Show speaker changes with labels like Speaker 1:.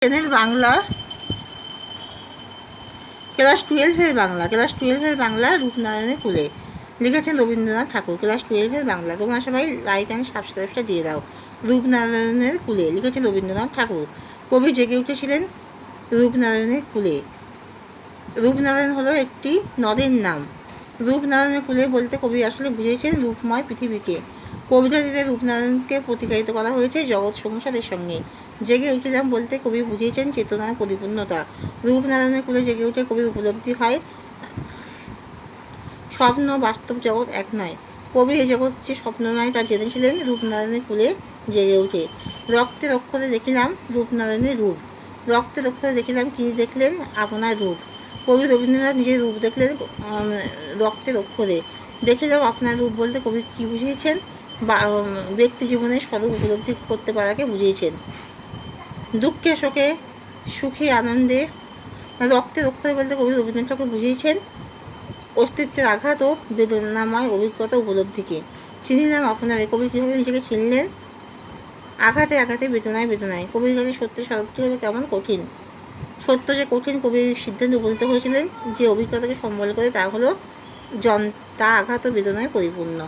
Speaker 1: টেনের বাংলা ক্লাস 12-এর বাংলা রূপনারায়ণের কুলে, লিখেছেন রবীন্দ্রনাথ ঠাকুর। ক্লাস 12-এর বাংলা, তোমরা সবাই লাইক অ্যান্ড সাবস্ক্রাইবটা দিয়ে দাও। রূপনারায়ণের কুলে, লিখেছেন রবীন্দ্রনাথ ঠাকুর। কবি জেগে উঠেছিলেন রূপনারায়ণের কুলে। রূপনারায়ণ হলো একটি নদের নাম। রূপনারায়ণের কুলে বলতে কবি আসলে বুঝিয়েছেন রূপময় পৃথিবীকে। কবিতাটিতে রূপনারায়ণকে প্রতিকারিত করা হয়েছে জগৎ সংসারের সঙ্গে। জেগে উঠলাম বলতে কবি বুঝিয়েছেন চেতনার পরিপূর্ণতা। রূপনারায়ণের কুলে জেগে উঠে কবির উপলব্ধি হয় স্বপ্ন বাস্তব জগৎ এক নয়। কবি এ জগৎ যে স্বপ্ন নয় তা জেনেছিলেন রূপনারায়ণের কুলে জেগে উঠে। রক্তের অক্ষরে দেখিলাম রূপনারায়ণের রূপ। রক্তের অক্ষরে দেখিলাম, কি দেখলেন? আপনার রূপ। কবি রবীন্দ্রনাথ নিজের রূপ দেখলেন রক্তের অক্ষরে। দেখিলাম আপনার রূপ বলতে কবি কী বুঝিয়েছেন? ব্যক্তি জীবনের স্বরূপ উপলব্ধি করতে পারাকে বুঝিয়েছেন। দুঃখে শোকে সুখে আনন্দে রক্তের অক্ষরে বলতে কবি রবীন্দ্রনাথ ঠাকুর বুঝিয়েছেন অস্তিত্বের আঘাত ও বেদনাময় অভিজ্ঞতা উপলব্ধিকে। চিনিলাম আপনার, কবি কীভাবে নিজেকে চিনলেন? আঘাতে আঘাতে বেদনায় বেদনায়। কবির কাছে সত্যের স্বরূপটি হলো কেমন কঠিন। সত্য যে কঠিন, কবির সিদ্ধান্তে উপনীত হয়েছিলেন যে অভিজ্ঞতাকে সম্বল করে তা হলো তা আঘাত ও বেদনায় পরিপূর্ণ।